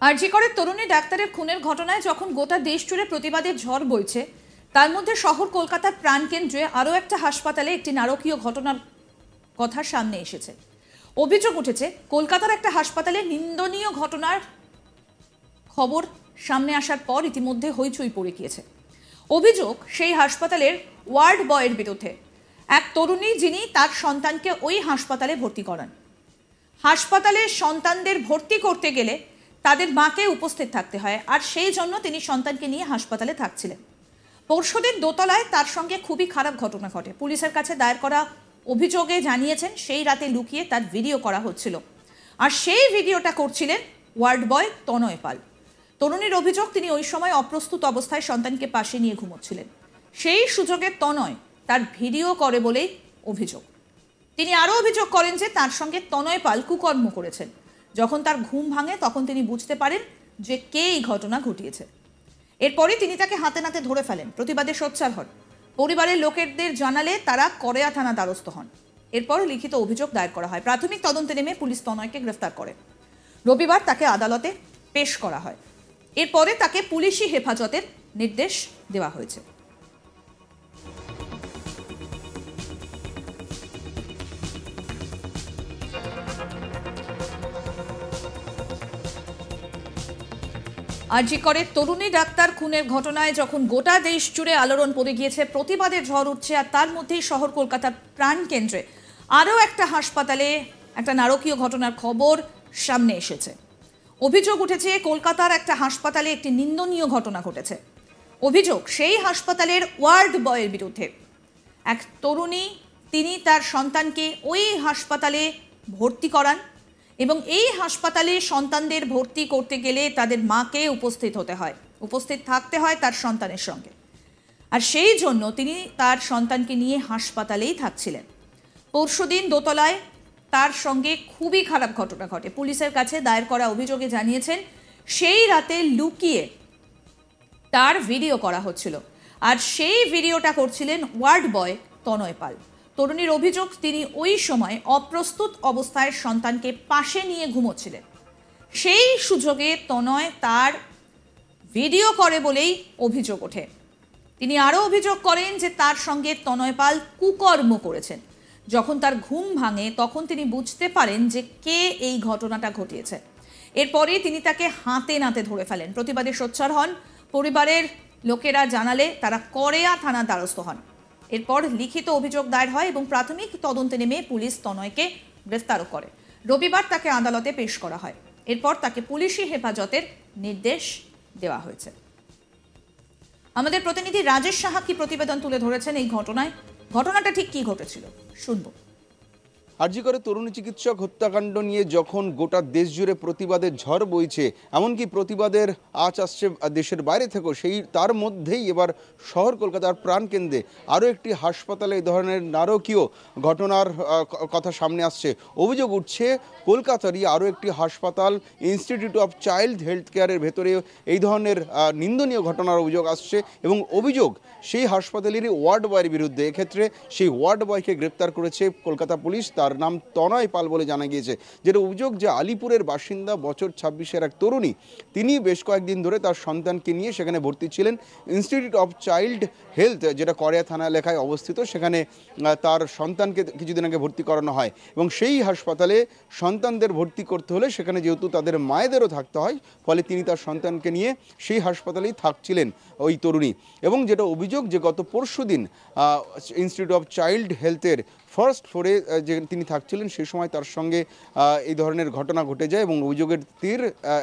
আরজি করের তরুণী ডাক্তারের খুনের ঘটনায় যখন গোটা দেশ জুড়ে প্রতিবাদের ঝড় বইছে, তার মধ্যে শহর কলকাতার প্রাণকেন্দ্রে আরও একটা হাসপাতালে একটি নারকীয় ঘটনার কথা সামনে এসেছে। অভিযোগ উঠেছে কলকাতার একটা হাসপাতালে নিন্দনীয় ঘটনার খবর সামনে আসার পর ইতিমধ্যে হইচই পড়ে গিয়েছে। অভিযোগ সেই হাসপাতালের ওয়ার্ড বয়ের বিরুদ্ধে। এক তরুণী যিনি তার সন্তানকে ওই হাসপাতালে ভর্তি করান। হাসপাতালে সন্তানদের ভর্তি করতে গেলে তাদের মাকে উপস্থিত থাকতে হয়, আর সেই জন্য তিনি সন্তানকে নিয়ে হাসপাতালে থাকছিলেন। পরশুদিন দোতলায় তার সঙ্গে খুবই খারাপ ঘটনা ঘটে। পুলিশের কাছে দায়ের করা অভিযোগে জানিয়েছেন সেই রাতে লুকিয়ে তার ভিডিও করা হচ্ছিল, আর সেই ভিডিওটা করছিলেন ওয়ার্ড বয় তনয় পাল। তরুণীর অভিযোগ, তিনি ওই সময় অপ্রস্তুত অবস্থায় সন্তানকে পাশে নিয়ে ঘুমোচ্ছিলেন। সেই সুযোগে তনয় তার ভিডিও করে বলেই অভিযোগ। তিনি আরও অভিযোগ করেন যে তার সঙ্গে তনয় পাল কুকর্ম করেছেন। যখন তার ঘুম ভাঙে তখন তিনি বুঝতে পারেন যে কে এই ঘটনা ঘটিয়েছে। এরপরই তিনি তাকে হাতে নাতে ধরে ফেলেন, প্রতিবাদে সোচ্চার হন। পরিবারের লোকেদের জানালে তারা করেয়া থানা দ্বারস্থ হন। এরপর লিখিত অভিযোগ দায়ের করা হয়। প্রাথমিক তদন্তে নেমে পুলিশ তনয়কে গ্রেফতার করে। রবিবার তাকে আদালতে পেশ করা হয়। এরপরে তাকে পুলিশি হেফাজতের নির্দেশ দেওয়া হয়েছে। আরজি করের তরুণী ডাক্তার খুনের ঘটনায় যখন গোটা দেশ জুড়ে আলোড়ন পড়ে গিয়েছে, প্রতিবাদের ঝড় উঠছে, আর তার মধ্যেই শহর কলকাতার প্রাণকেন্দ্রে আরও একটা হাসপাতালে একটা নারকীয় ঘটনার খবর সামনে এসেছে। অভিযোগ উঠেছে কলকাতার একটা হাসপাতালে একটি নিন্দনীয় ঘটনা ঘটেছে। অভিযোগ সেই হাসপাতালের ওয়ার্ড বয়ের বিরুদ্ধে। এক তরুণী, তিনি তার সন্তানকে ওই হাসপাতালে ভর্তি করান, এবং এই হাসপাতালে সন্তানদের ভর্তি করতে গেলে তাদের মাকে উপস্থিত হতে হয়, উপস্থিত থাকতে হয় তার সন্তানের সঙ্গে, আর সেই জন্য তিনি তার সন্তানকে নিয়ে হাসপাতালেই থাকছিলেন। পরশুদিন দোতলায় তার সঙ্গে খুবই খারাপ ঘটনা ঘটে। পুলিশের কাছে দায়ের করা অভিযোগে জানিয়েছেন সেই রাতে লুকিয়ে তার ভিডিও করা হচ্ছিল, আর সেই ভিডিওটা করছিলেন ওয়ার্ড বয় তনয় পাল। তরুণীর অভিযোগ, তিনি ওই সময় অপ্রস্তুত অবস্থায় সন্তানকে পাশে নিয়ে ঘুমোচ্ছিলেন। সেই সুযোগে তনয় তার ভিডিও করে বলেই অভিযোগ ওঠে। তিনি আরও অভিযোগ করেন যে তার সঙ্গে তনয় পাল কুকর্ম করেছেন। যখন তার ঘুম ভাঙে তখন তিনি বুঝতে পারেন যে কে এই ঘটনাটা ঘটিয়েছে। এরপরে তিনি তাকে হাতে নাতে ধরে ফেলেন, প্রতিবাদে সোচ্চার হন। পরিবারের লোকেরা জানালে তারা করেয়া থানা দ্বারস্থ হন। এরপর লিখিত অভিযোগ দায়ের হয় এবং প্রাথমিক তদন্তে নেমে পুলিশ তনয়কে গ্রেফতারও করে। রবিবার তাকে আদালতে পেশ করা হয়। এরপর তাকে পুলিশি হেফাজতের নির্দেশ দেওয়া হয়েছে। আমাদের প্রতিনিধি রাজেশ সাহা কি প্রতিবেদন তুলে ধরেছেন এই ঘটনায়, ঘটনাটা ঠিক কি ঘটেছিল শুনবো। আরজি করে তরুণী চিকিৎসক হত্যাকাণ্ড নিয়ে যখন গোটা দেশ জুড়ে প্রতিবাদের ঝড় বইছে, এমনকি প্রতিবাদের আঁচ আসছে দেশের বাইরে থেকেও, সেই তার মধ্যেই এবার শহর কলকাতার প্রাণকেন্দ্রে আরও একটি হাসপাতালে এই ধরনের নারকীয় ঘটনার কথা সামনে আসছে। অভিযোগ উঠছে কলকাতারই আরও একটি হাসপাতাল ইনস্টিটিউট অফ চাইল্ড হেলথ কেয়ারের ভেতরে এই ধরনের নিন্দনীয় ঘটনার অভিযোগ আসছে, এবং অভিযোগ সেই হাসপাতালেরই ওয়ার্ড বয়ের বিরুদ্ধে। এক্ষেত্রে সেই ওয়ার্ড বয়কে গ্রেপ্তার করেছে কলকাতা পুলিশ। তার নাম তনয় পাল বলে জানা গিয়েছে। যেটা অভিযোগ যে আলিপুরের বাসিন্দা, বছর 26-এর এক তরুণী, তিনি বেশ কয়েকদিন ধরে তার সন্তানকে নিয়ে সেখানে ভর্তি ছিলেন। ইনস্টিটিউট অফ চাইল্ড হেলথ, যেটা করেয়া থানা এলাকায় অবস্থিত, সেখানে তার সন্তানকে কিছুদিন আগে ভর্তি করানো হয়, এবং সেই হাসপাতালে সন্তানদের ভর্তি করতে হলে সেখানে যেহেতু তাদের মায়েদেরও থাকতে হয়, ফলে তিনি তার সন্তানকে নিয়ে সেই হাসপাতালেই থাকছিলেন ওই তরুণী। এবং যেটা অভিযোগ যে গত পরশুদিন ইনস্টিটিউট অফ চাইল্ড হেলথের ফার্স্ট ফ্লোরে যে তিনি থাকছিলেন, সেই সময় তার সঙ্গে এই ধরনের ঘটনা ঘটে যায়, এবং অভিযোগের তীর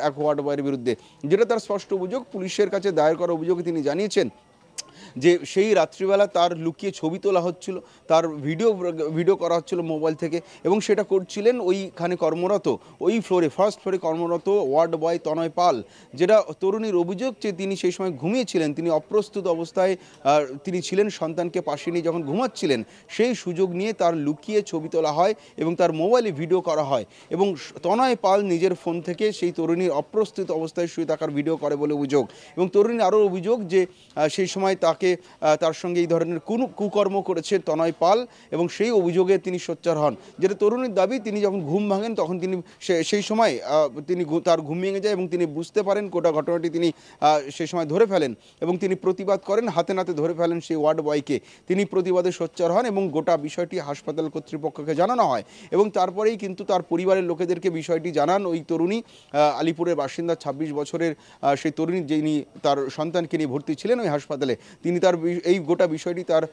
এক ওয়ার্ড বয়ের বিরুদ্ধে। যেটা তার স্পষ্ট অভিযোগ। পুলিশের কাছে দায়ের করা অভিযোগে তিনি জানিয়েছেন যে সেই রাত্রিবেলা তার লুকিয়ে ছবি তোলা হচ্ছিল, তার ভিডিও করা হচ্ছিল মোবাইল থেকে, এবং সেটা করছিলেন ওইখানে কর্মরত, ওই ফ্লোরে ফার্স্ট ফ্লোরে কর্মরত ওয়ার্ড বয় তনয় পাল। যেটা তরুণীর অভিযোগ যে তিনি সেই সময় ঘুমিয়েছিলেন, তিনি অপ্রস্তুত অবস্থায় তিনি ছিলেন, সন্তানকে পাশে নিয়ে যখন ঘুমাচ্ছিলেন সেই সুযোগ নিয়ে তার লুকিয়ে ছবি তোলা হয় এবং তার মোবাইলে ভিডিও করা হয়, এবং তনয় পাল নিজের ফোন থেকে সেই তরুণীর অপ্রস্তুত অবস্থায় শুয়ে থাকার ভিডিও করে বলে অভিযোগ। এবং তরুণীর আরও অভিযোগ যে সেই সময় তার তার সঙ্গে এই ধরনের কুকর্ম করেছে তনয় পাল এবং সেই অভিযোগে তিনি সোচ্চার হন। যেটা তরুণীর দাবি, তিনি যখন ঘুম ভাঙেন তখন তিনি সেই সময় তার ঘুম ভেঙে যায় এবং তিনি বুঝতে পারেন গোটা ঘটনাটি তিনি সেই সময় ধরে ফেলেন এবং তিনি প্রতিবাদ করেন, হাতে নাতে ধরে ফেলেন সেই ওয়ার্ড বয়কে। তিনি প্রতিবাদে সোচ্চার হন এবং গোটা বিষয়টি হাসপাতাল কর্তৃপক্ষকে জানানো হয় এবং তারপরেই কিন্তু তার পরিবারের লোকেদেরকে বিষয়টি জানান ওই তরুণী, আলিপুরের বাসিন্দা 26 বছরের সেই তরুণী, যিনি তার সন্তানকে নিয়ে ভর্তি ছিলেন ওই হাসপাতালে। তিনি তার এই গোটা বিষয়টি তার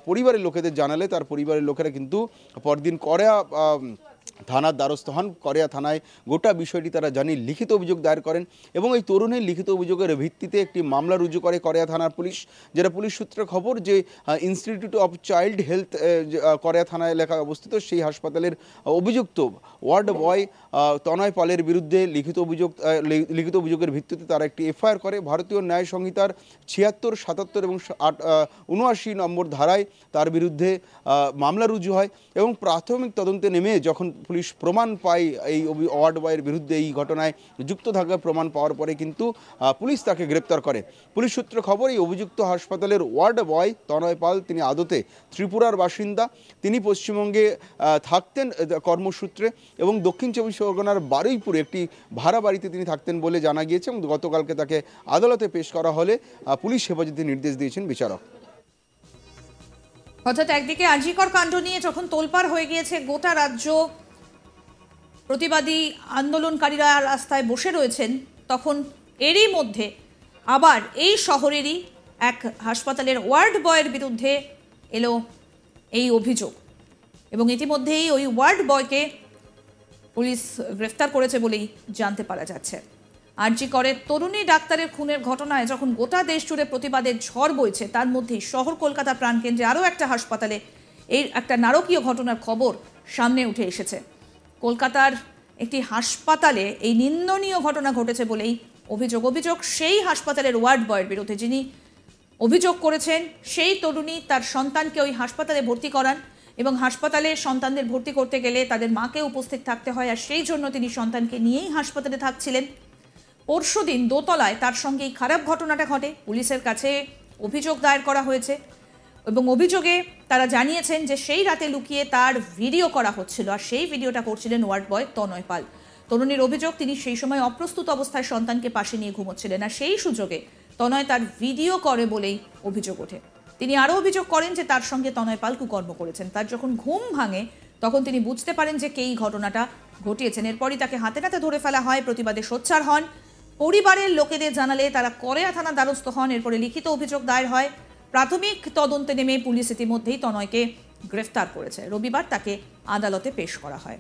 পরিবারের লোকেদের জানালে তার পরিবারের লোকেরা কিন্তু পরদিন কড়া থানার দ্বারস্থ হন। কড়িয়া থানায় গোটা বিষয়টি তারা জানিয়ে লিখিত অভিযোগ দায়ের করেন এবং এই তরুণীর লিখিত অভিযোগের ভিত্তিতে একটি মামলা রুজু করে কড়িয়া থানার পুলিশ। যেটা পুলিশ সূত্রে খবর যে ইনস্টিটিউট অফ চাইল্ড হেলথ কড়িয়া থানা এলাকায় অবস্থিত সেই হাসপাতালের অভিযুক্ত ওয়ার্ড বয় তনয় পালের বিরুদ্ধে লিখিত অভিযোগের ভিত্তিতে তারা একটি এফআইআর করে। ভারতীয় ন্যায় সংহিতার 76, 77 এবং 79 নম্বর ধারায় তার বিরুদ্ধে মামলা রুজু হয় এবং প্রাথমিক তদন্তে নেমে যখন পুলিশ প্রমাণ পায় এই ওয়ার্ড বয়ের বিরুদ্ধে এই ঘটনায় যুক্ত থাকার প্রমাণ পাওয়ার পরে কিন্তু পুলিশ তাকে গ্রেপ্তার করে। পুলিশ সূত্রে খবর, এই অভিযুক্ত হাসপাতালের ওয়ার্ড বয় তনয় পাল তিনি আদতে ত্রিপুরার বাসিন্দা। তিনি পশ্চিমবঙ্গে থাকতেন কর্মসূত্রে এবং দক্ষিণ 24 পরগনার বারুইপুরে একটি ভাড়া বাড়িতে তিনি থাকতেন বলে জানা গিয়েছে এবং গতকালকে তাকে আদালতে পেশ করা হলে পুলিশ হেফাজতে নির্দেশ দিয়েছেন বিচারক। অর্থাৎ একদিকে আরজিকর কাণ্ড নিয়ে যখন তোলপাড় হয়ে গিয়েছে গোটা রাজ্য, প্রতিবাদী আন্দোলনকারীরা রাস্তায় বসে রয়েছেন, তখন এরই মধ্যে আবার এই শহরেরই এক হাসপাতালের ওয়ার্ড বয়ের বিরুদ্ধে এলো এই অভিযোগ এবং ইতিমধ্যেই ওই ওয়ার্ড বয়কে পুলিশ গ্রেফতার করেছে বলেই জানতে পারা যাচ্ছে। আরজিকরের তরুণী ডাক্তারের খুনের ঘটনায় যখন গোটা দেশ জুড়ে প্রতিবাদের ঝড় বইছে, তার মধ্যেই শহর কলকাতা প্রাণকেন্দ্রে আরও একটা হাসপাতালে এই একটা নারকীয় ঘটনার খবর সামনে উঠে এসেছে। কলকাতার একটি হাসপাতালে এই নিন্দনীয় ঘটনা ঘটেছে বলেই অভিযোগ সেই হাসপাতালের ওয়ার্ড বয়ের বিরুদ্ধে। যিনি অভিযোগ করেছেন সেই তরুণী তার সন্তানকে ওই হাসপাতালে ভর্তি করান এবং হাসপাতালে সন্তানদের ভর্তি করতে গেলে তাদের মাকে উপস্থিত থাকতে হয়, আর সেই জন্য তিনি সন্তানকে নিয়েই হাসপাতালে থাকছিলেন। পরশুদিন দোতলায় তার সঙ্গে এই খারাপ ঘটনাটা ঘটে। পুলিশের কাছে অভিযোগ দায়ের করা হয়েছে এবং অভিযোগে তারা জানিয়েছেন যে সেই রাতে লুকিয়ে তার ভিডিও করা হচ্ছিল, আর সেই ভিডিওটা করছিলেন ওয়ার্ড বয় তনয় পাল। তরুণীর অভিযোগ, তিনি সেই সময় অপ্রস্তুত অবস্থায় সন্তানকে পাশে নিয়ে ঘুমোচ্ছিলেন, আর সেই সুযোগে তনয় তার ভিডিও করে বলেই অভিযোগ ওঠে। তিনি আরও অভিযোগ করেন যে তার সঙ্গে তনয় পাল কুকর্ম করেছেন। তার যখন ঘুম ভাঙে তখন তিনি বুঝতে পারেন যে কে এই ঘটনাটা ঘটিয়েছেন। এরপরই তাকে হাতে নাতে ধরে ফেলা হয়, প্রতিবাদে সোচ্চার হন। পরিবারের লোকেদের জানালে তারা কড়িয়া থানার দ্বারস্থ হন। এরপরে লিখিত অভিযোগ দায়ের হয়। প্রাথমিক তদন্তে নেমে পুলিশ ইতিমধ্যেই তনয়কে গ্রেফতার করেছে। রবিবার তাকে আদালতে পেশ করা হয়।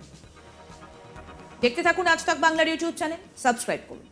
দেখতে থাকুন আজ তাক বাংলার ইউটিউব চ্যানেল, সাবস্ক্রাইব করুন।